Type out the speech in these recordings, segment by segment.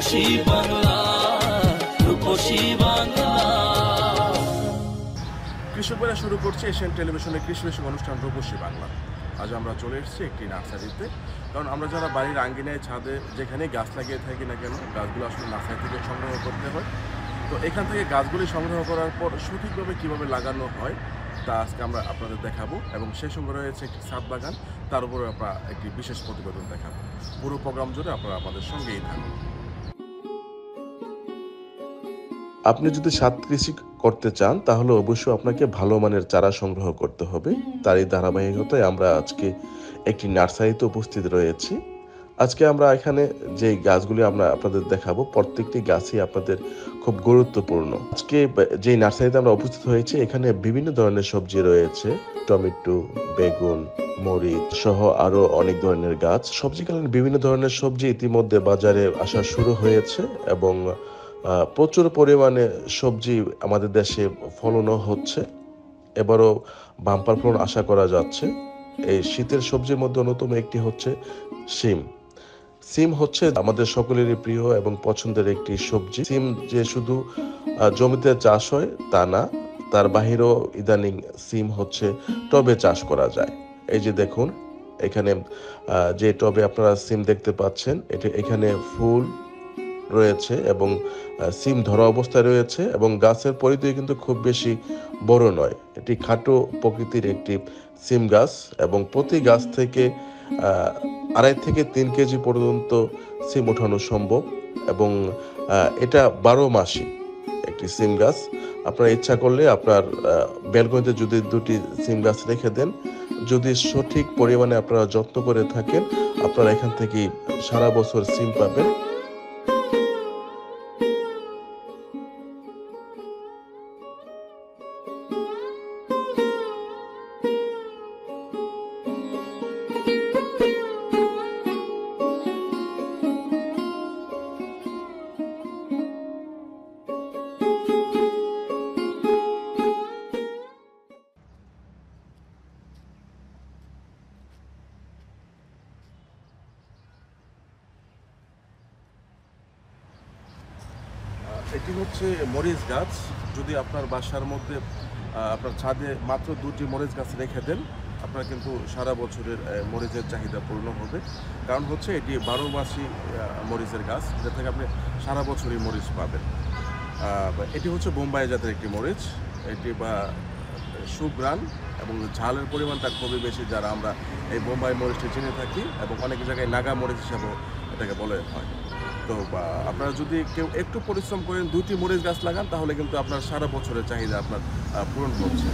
রূপসী বাংলা, রূপসী বাংলা। কৃষকেরা শুরু করছে এশিয়ান টেলিভিশনের কৃষি বিষয়ক অনুষ্ঠান রূপসী বাংলা। আজ আমরা চলে এসেছি একটি নার্সারিতে, কারণ আমরা যারা বাড়ির আঙ্গিনায় ছাদে যেখানে গাছ লাগিয়ে থাকি না কেন, গাছগুলো আসলে নার্সারি থেকে সংগ্রহ করতে হয়। তো এখান থেকে গাছগুলি সংগ্রহ করার পর সঠিকভাবে কীভাবে লাগানো হয় তা আজকে আমরা আপনাদের দেখাবো, এবং সেই সঙ্গে রয়েছে একটি ছাদ বাগান, তার উপরে আমরা একটি বিশেষ প্রতিবেদন দেখাবো। পুরো প্রোগ্রাম জুড়ে আপনারা আমাদের সঙ্গেই থাকুন। আপনি যদি ছাদ কৃষি করতে চান তাহলে অবশ্যই আপনাকে ভালো মানের চারা সংগ্রহ করতে হবে। তারই ধারাবাহিকতায় আমরা আজকে একটি নার্সারিতে উপস্থিত রয়েছি। আজকে আমরা এখানে যে গাছগুলি আমরা আপনাদের দেখাবো, প্রত্যেকটি গাছই আপনাদের খুব গুরুত্বপূর্ণ। আজকে যে নার্সারিতে আমরা উপস্থিত হয়েছি, এখানে বিভিন্ন ধরনের সবজি রয়েছে, টমেটো, বেগুন, মরিচ সহ আরো অনেক ধরনের গাছ। সবজিকালীন বিভিন্ন ধরনের সবজি ইতিমধ্যে বাজারে আসা শুরু হয়েছে, এবং প্রচুর পরিমাণে সবজি আমাদের দেশে ফলনও হচ্ছে। এবারও বাম্পার ফলন আশা করা যাচ্ছে। এই শীতের সবজির মধ্যে অন্যতম একটি হচ্ছে শিম। সিম হচ্ছে আমাদের সকলেরই প্রিয় এবং পছন্দের একটি সবজি। সিম যে শুধু জমিতে চাষ হয় তা না, তার বাহিরেও ইদানিং সিম হচ্ছে টবে চাষ করা যায়। এই যে দেখুন, এখানে যে টবে আপনারা সিম দেখতে পাচ্ছেন, এখানে ফুল রয়েছে এবং সিম ধরা অবস্থায় রয়েছে, এবং গাছের পরিধি কিন্তু খুব বেশি বড় নয়। এটি খাটো প্রকৃতির একটি সিম গাছ, এবং প্রতি গাছ থেকে 2.5 থেকে 3 কেজি পর্যন্ত সিম ওঠানো সম্ভব, এবং এটা 12 মাসই একটি সিম গাছ। আপনার ইচ্ছা করলে আপনার ব্যালকনিতে যদি 2টি সিম গাছ রেখে দেন, যদি সঠিক পরিমাণে আপনারা যত্ন করে থাকেন, আপনারা এখান থেকে সারা বছর সিম পাবেন। এটি হচ্ছে মরিচ গাছ। যদি আপনার বাসার মধ্যে আপনার ছাদে মাত্র 2টি মরিচ গাছ রেখে দেন, আপনার কিন্তু সারা বছরের মরিচের চাহিদা পূর্ণ হবে। কারণ হচ্ছে এটি 12 মাসি মরিচের গাছ, যেটা থেকে আপনি সারা বছরই মরিচ পাবেন। এটি হচ্ছে বোম্বাই জাতের একটি মরিচ। এটি সুঘ্রাণ এবং ঝালের পরিমাণটা খুবই বেশি, যারা আমরা এই বোম্বাই মরিচটি চিনে থাকি, এবং অনেক জায়গায় নাগা মরিচ হিসাবেও এটাকে বলা হয়। তো আপনারা যদি কেউ একটু পরিশ্রম করেন, 2টি মরিচ গাছ লাগান, তাহলে কিন্তু আপনার সারা বছরের চাহিদা আপনার পূরণ হচ্ছে।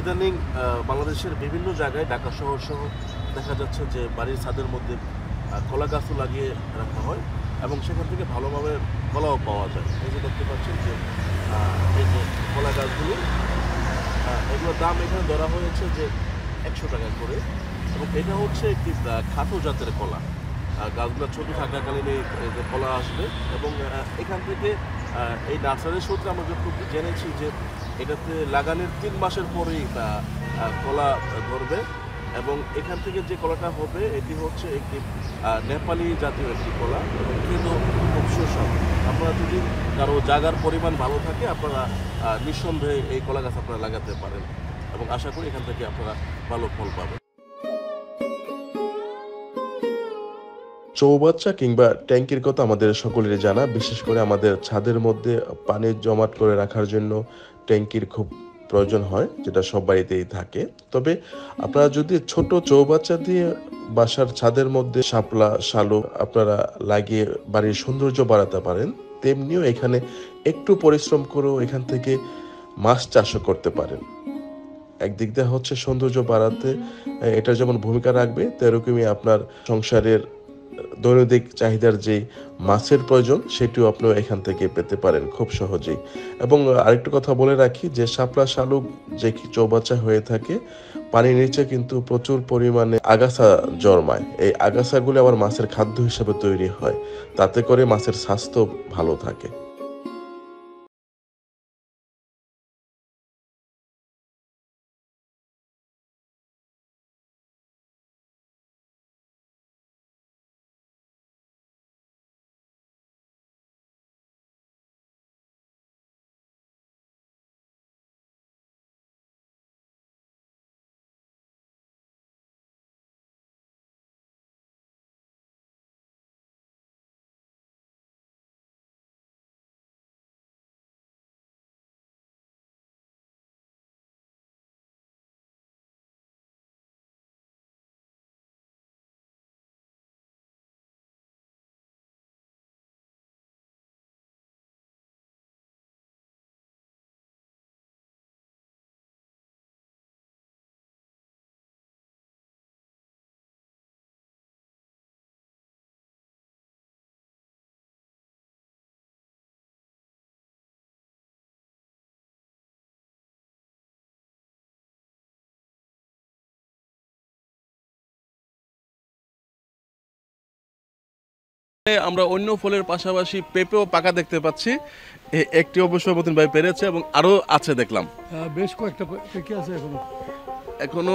ইদানিং বাংলাদেশের বিভিন্ন জায়গায়, ঢাকা শহর সহ দেখা যাচ্ছে যে বাড়ির ছাদের মধ্যে কলা গাছও লাগিয়ে রাখা হয়, এবং সেখান থেকে ভালোভাবে কলাও পাওয়া যায়। এই যে দেখতে পাচ্ছেন যে এই যে কলা গাছগুলো, এগুলোর দাম এখানে ধরা হয়েছে যে 100 টাকা করে, এবং এটা হচ্ছে একটি খাটো জাতের কলা। গাছগুলো ছোটো থাকাকালীন এই কলা আসবে, এবং এখান থেকে এই নার্সারির সূত্রে আমরা যতটুকু জেনেছি যে এটাতে লাগানোর 3 মাসের পরেই কলা ধরবে, এবং এখান থেকে যে কলাটা হবে এটি হচ্ছে একটি নেপালি জাতীয় একটি কলা, এবং কিন্তু খুব সুস্বাদু। আপনারা যদি কারো জায়গার পরিমাণ ভালো থাকে, আপনারা নিঃসন্দেহে এই কলা গাছ আপনারা লাগাতে পারেন, এবং আশা করি এখান থেকে আপনারা ভালো ফল পাবেন। চৌবাচ্চা কিংবা ট্যাঙ্কির কথা আমাদের সকলেরই জানা। বিশেষ করে আমাদের ছাদের মধ্যে পানি জমাট করে রাখার জন্য ট্যাঙ্কির খুব প্রয়োজন হয়, যেটা সব বাড়িতেই থাকে। তবে আপনারা যদি ছোট চৌবাচ্চা দিয়ে বাসার ছাদের মধ্যে শাপলা, শালুক আপনারা লাগিয়ে বাড়ির সৌন্দর্য বাড়াতে পারেন, তেমনিও এখানে একটু পরিশ্রম করেও এখান থেকে মাছ চাষও করতে পারেন। একদিক দিয়ে হচ্ছে সৌন্দর্য বাড়াতে এটা যেমন ভূমিকা রাখবে, তেরকমই আপনার সংসারের দৈনন্দিন চাহিদার যেই মাছের প্রয়োজন সেটিও আপনারা এখান থেকে পেতে পারেন খুব সহজেই। এবং আরেকটু কথা বলে রাখি যে শাপলা শালুক যে চৌবাচ্চা হয়ে থাকে, পানির নিচে কিন্তু প্রচুর পরিমাণে আগাছা জন্মায়। এই আগাছাগুলো আবার মাছের খাদ্য হিসেবে তৈরি হয়, তাতে করে মাছের স্বাস্থ্য ভালো থাকে। আমরা অন্য ফলের পাশাপাশি পেঁপেও পাকা দেখতে পাচ্ছি। একটি অবশ্য মতিন ভাই পেরেছে এবং আরো আছে দেখলাম। বেশ কয়েকটা পেকে আছে এখনো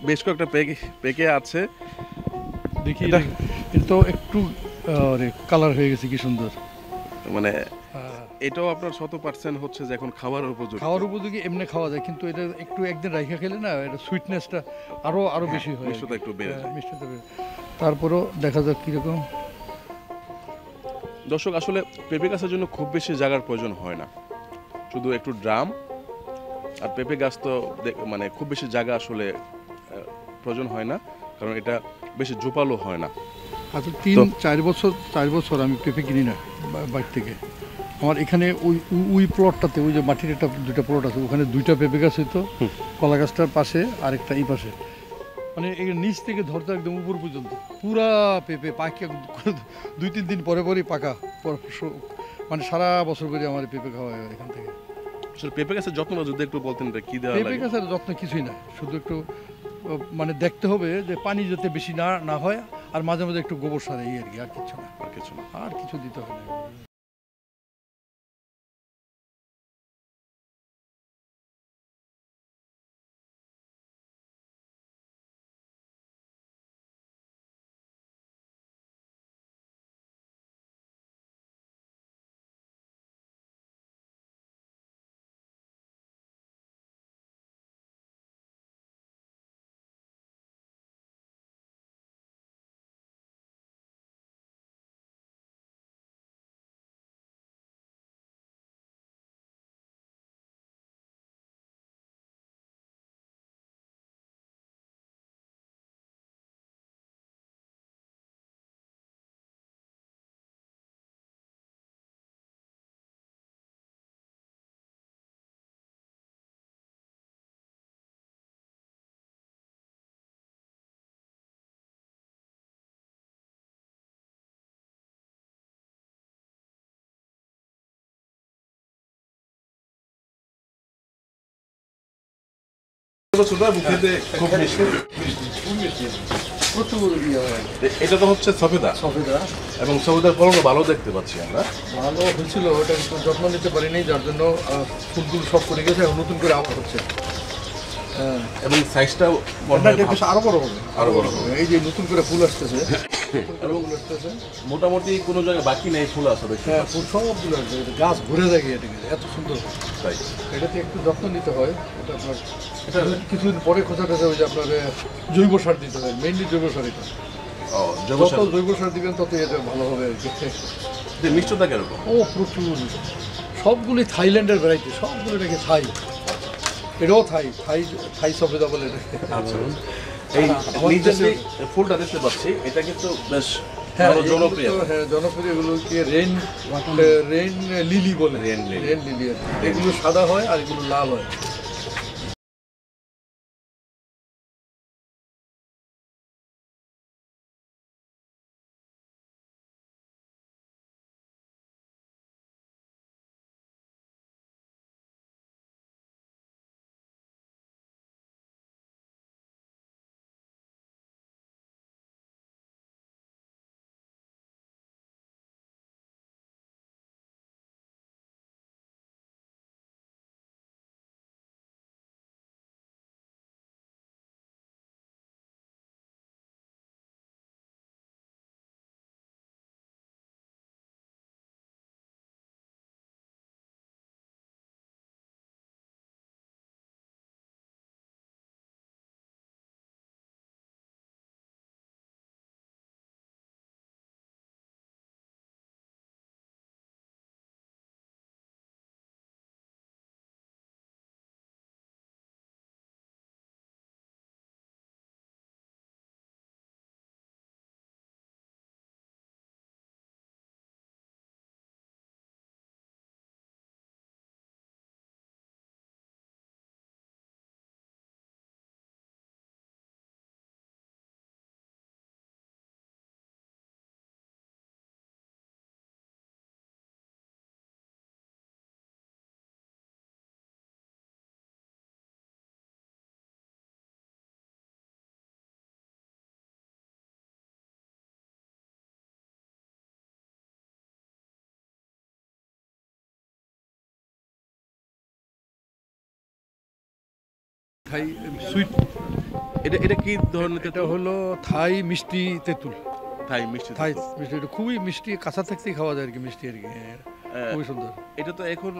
বেশ কয়েকটা পেকে আছে। দেখি এটা তো একটু কালার হয়ে গেছে, কি সুন্দর। মানে এটাও আপনার 100% হচ্ছে যে এখন খাওয়ার উপযোগী। এমনি খাওয়া যায়, কিন্তু এটা একটু একদিন রাইখা খেলে না এটা সুইটনেসটা আরো বেশি হয়, মিষ্টতা একটু বেড়ে যায়। তারপরও দেখা যাক কিরকম। দর্শক, আসলে পেঁপে গাছের জন্য খুব বেশি জায়গার প্রয়োজন হয় না, শুধু একটু ড্রাম। আর পেঁপে গাছ তো মানে খুব বেশি জায়গা আসলে প্রয়োজন হয় না, কারণ এটা বেশি জোপালো হয় না। আচ্ছা, 4 বছর আমি পেঁপে কিনি না বাইরে থেকে। আমার এখানে ওই প্লটটাতে, ওই যে মাটির একটা 2টা প্লট আছে, ওখানে 2টা পেঁপে গাছ হইতো, কলা গাছটার পাশে আরেকটা এই পাশে। মানে এই নিচ থেকে ধরতে একদম উপর পর্যন্ত পুরা পেঁপে পাকা, 2-3 দিন পরে পরেই পাকা। মানে সারা বছর করে আমার পেঁপে খাওয়া হয় এখান থেকে। পেঁপে গাছের যত্ন যদি একটু বলতেন, কি দেওয়া লাগে? পেঁপে গাছের যত্ন কিছুই না, শুধু একটু মানে দেখতে হবে যে পানি যাতে বেশি না হয়, আর মাঝে মাঝে একটু গোবর সার, এই আর কি, আর কিছু না। আর কিছু দিতে হয় না। এটা তো হচ্ছে সফেদা, এবং সফেদার ফলনও ভালো দেখতে পাচ্ছি আমরা। ভালো হয়েছিল, ওটা একটু যত্ন নিতে পারিনি, যার জন্য ফুলগুলো সব করে গেছে, নতুন করে আবার হচ্ছে। এবং সাইজটাও আরো বড় হবে, এই যে নতুন করে ফুল আসতেছে। মোটামুটি কোনো জায়গায় বাকি নেই, ফুল আসবে। হ্যাঁ, ফুল সবগুলো আসবে, গাছ ঘুরে যায় এটাকে, এত সুন্দর। তাই এটাতে একটু যত্ন নিতে হয়। এটা আপনার কিছুদিন পরে খোঁচাটা যাবে যে আপনার জৈব সার দিতে হয়, মেইনলি জৈব সার। এটা যত জৈব সার দিবেন তত এটা ভালো হবে আর কি। মিষ্টতা কিরকম? প্রচুর। সবগুলি থাইল্যান্ডের ভ্যারাইটি, সবগুলো এটাকে থাই। এটাও থাই সফেদা বলে এটাকে। এই ফুলটা দেখতে পাচ্ছি, এটা কিন্তু বেশ জনপ্রিয়। হ্যাঁ, জনপ্রিয়। এগুলোকে রেন লিলি বলে, রেন লিলি। এগুলো সাদা হয় আর এগুলো লাল হয়। থাই সুইট। এটা কি ধরনের এটা তেঁতুল? হলো থাই মিষ্টি তেঁতুল। থাই মিষ্টি থাই তেঁতুল। মিষ্টি, এটা খুবই মিষ্টি, কাঁচা থাকতেই খাওয়া যায় আর কি, মিষ্টি আর কি। খুবই সুন্দর। এটা তো এখন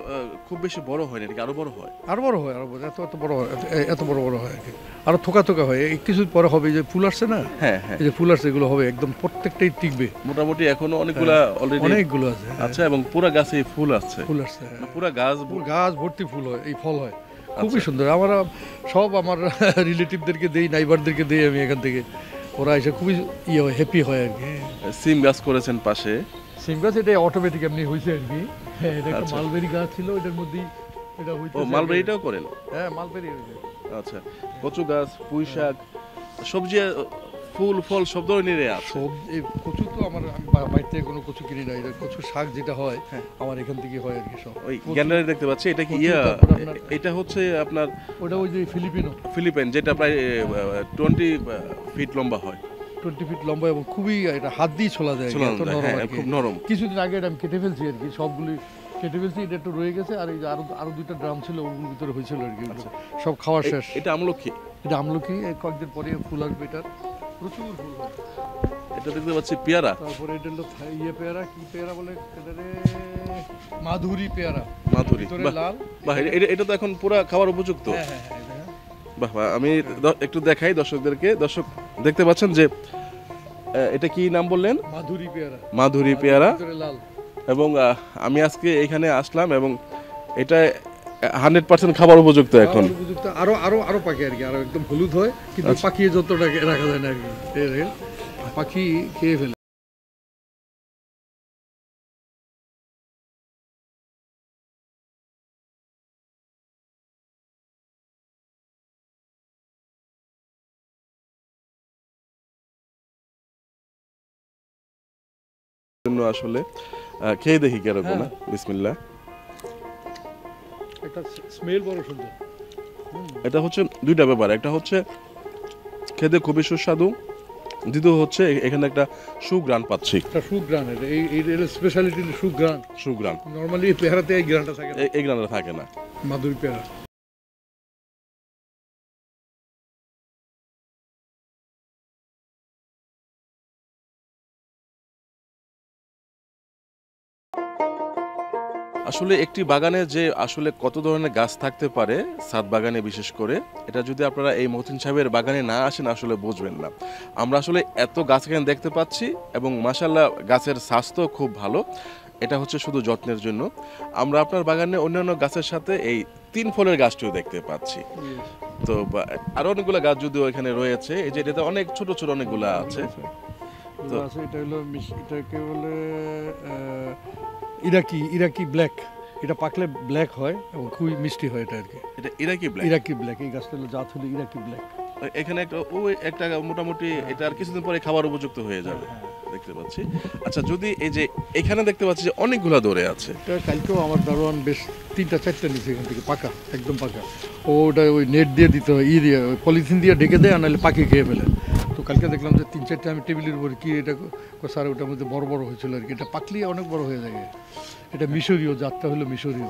খুব বেশি বড় হয় না, এটা কি আরো বড় হয়? আরো বড় হয়, আরো বড়, এত বড় হয়, এত বড় বড় হয় আর কি। আরো থোকা থোকা হয়, এই কিছু পরে হবে। এই যে ফুল আসছে না, হ্যাঁ হ্যাঁ, এই যে ফুল আসছে, এগুলো হবে একদম, প্রত্যেকটাই টিকবে। মোটামুটি এখনো অনেকগুলা অলরেডি অনেকগুলো আছে। আচ্ছা, এবং পুরো গাছে ফুল আসছে, ফুল আসছে, পুরো গাছ পুরো গাছ ভর্তি ফুল হয়, এই ফল হয়, খুবই সুন্দর। আমরা সব আমার রিলেটিভদেরকে দেই, নাইবারদেরকে দেই আমি এখান থেকে, ওরা এসে খুবই ইয়ে হয়, হ্যাপি হয় আর কি। সিম গাছ করেছেন পাশে। সিম গাছ এটা অটোমেটিক এমনি হয়েছে আর কি। হ্যাঁ, এটা একটা আচ্ছা। মালবেরি গাছ ছিল, এটার মধ্যেই এটা হইছে। ও, মালবেরিটাও করেন? হ্যাঁ, মালবেরি হয়েছে। আচ্ছা, কচু গাছ, পুঁই শাক, সবজি, ফুল ফল সব ধরনেরই আছে। সব এই কচু তো আমার, আমি বাইরে থেকে কোনো কচু কিনি না, এটা কচু শাক যেটা হয় আমার এখান থেকে হয় আর কি সব। ওই কচু- গ্যান্ডারি দেখতে পাচ্ছি, এটা কি কচু, তারপরে আপনার- এটা হচ্ছে আপনার ওটা ওই যে ফিলিপিনো, ফিলিপাইন, যেটা প্রায় 20 ফিট লম্বা হয়, 20 ফিট লম্বা, এবং খুবই এটা হাত দিয়ে ছোলা যায়, ঝুলানো এত যায়, নরম হ্যাঁ, আর কি। খুব নরম। কিছুদিন আগে এটা আমি কেটে ফেলছি আর কি, সবগুলি কেটে ফেলছি, এটা একটু রয়ে গেছে। আর এই যে আরো 2টা ড্রাম ছিল, ওগুলোর ভিতরে হয়েছিল আর কি, সব খাওয়া শেষ। এটা আমলকি। এটা আমলকি, কয়েকদিন পরে ফুল আসবে, এটার প্রচুর ফুল হয়। এটা দেখতে পাচ্ছি পেয়ারা। তারপরে এটা হলো ইয়ে পেয়ারা, কি পেয়ারা বলে এটারে, মাধুরী পেয়ারা, মাধুরী, ভিতরে বাহ লাল। বাহ, এটা তো এখন পুরো খাবার উপযুক্ত। হ্যাঁ হ্যাঁ হ্যাঁ, এটা বাহ বাহ, আমি একটু দেখাই দর্শকদেরকে। দর্শক দেখতে পাচ্ছেন যে এটা কি নাম বললেন? মাধুরী পেয়ারা, মাধুরী পেয়ারা। ভিতরে লাল। এবং আমি আজকে এখানে আসলাম এবং এটা 100% খাবার উপযুক্ত এখন। আরো উপযুক্ত, আরো আরো আরো পাকে আর কি, আরো একদম হলুদ হয়, কিন্তু পাখিয়ে যতটা রাখা যায় না আর কি, পাখি খেয়ে ফেলে। জন্য আসলে খেয়ে দেখি কিরকম। হ্যাঁ। বিসমিল্লাহ। একটা স্মেল বড় সুন্দর। এটা হচ্ছে দুইটা ব্যাপার, একটা হচ্ছে খেতে খুবই সুস্বাদু, দ্বিতীয় হচ্ছে এখানে একটা সুগ্রাণ পাচ্ছি। একটা সুগ্রান, এটা এই স্পেশালিটি সুগ্রান। সুগ্রাণ, নরমালি পেয়ারাতে এই গ্রানটা থাকে না, এই গ্রাণটা থাকে না। মাধুরী পেয়ারা। আসলে একটি বাগানে যে আসলে কত ধরনের গাছ থাকতে পারে, ছাদ বাগানে বিশেষ করে, এটা যদি আপনারা এই মতিন সাহেবের বাগানে না আসেন আসলে বুঝবেন না। আমরা আসলে এত গাছ এখানে দেখতে পাচ্ছি এবং মাশাআল্লাহ গাছের স্বাস্থ্য খুব ভালো। এটা হচ্ছে শুধু যত্নের জন্য। আমরা আপনার বাগানে অন্যান্য গাছের সাথে এই 3 ফলের গাছটিও দেখতে পাচ্ছি। তো আরো অনেকগুলো গাছ যদিও এখানে রয়েছে, এই যে এটাতে অনেক ছোট ছোট অনেকগুলো আছে। তো আছে, এটা হলো এটাকে বলে ইরাকি ব্ল্যাক। এটা পাকলে ব্ল্যাক হয় এবং খুবই মিষ্টি হয় এটা আর কি। এটা ইরাকি ব্ল্যাক। ইরাকি ব্ল্যাক, এই গাছটা হলো জাত হলো ইরাকি ব্ল্যাক। এখানে একটা মোটামুটি এটা আর কিছুদিন পরে খাবার উপযুক্ত হয়ে যাবে দেখতে পাচ্ছি। আচ্ছা, যদি এই যে এখানে দেখতে পাচ্ছি যে অনেকগুলো দৌড়ে আছে, এটা কালকেও আমার দারোয়ান বেশ 3টা-4টা নিচে এখান থেকে, পাকা, একদম পাকা। ওটা ওই নেট দিয়ে দিতে হয়, দিয়ে ওই পলিথিন দিয়ে ঢেকে দেয়, আর নাহলে পাখি খেয়ে ফেলে। তো কালকে দেখলাম যে 3-4টা আমি টেবিলের উপরে, কি এটা স্যার, ওটার মধ্যে বড় বড় হয়েছিল আর কি। এটা পাকলে অনেক বড় হয়ে যায়। এটা মিশরীয়, জাতটা হলো মিশরীয়।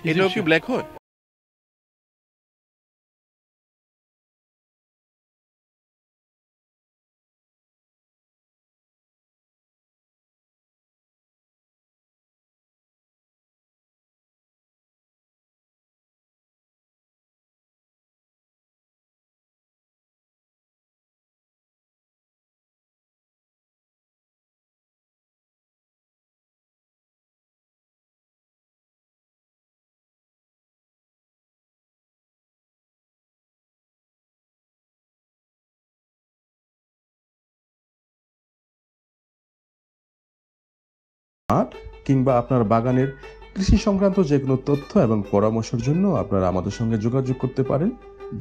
এটাও কি ব্ল্যাক হয়? মাঠ কিংবা আপনার বাগানের কৃষি সংক্রান্ত যে কোনো তথ্য এবং পরামর্শের জন্য আপনারা আমাদের সঙ্গে যোগাযোগ করতে পারেন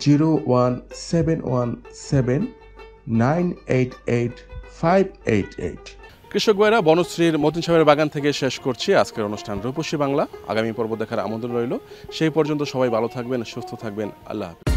01719885888। কৃষক ভাইরা, বনশ্রীর মতিন সাহেবের বাগান থেকে শেষ করছি আজকের অনুষ্ঠান রূপসী বাংলা। আগামী পর্ব দেখার আমন্ত্রণ রইল। সেই পর্যন্ত সবাই ভালো থাকবেন, সুস্থ থাকবেন। আল্লাহ হাফেজ।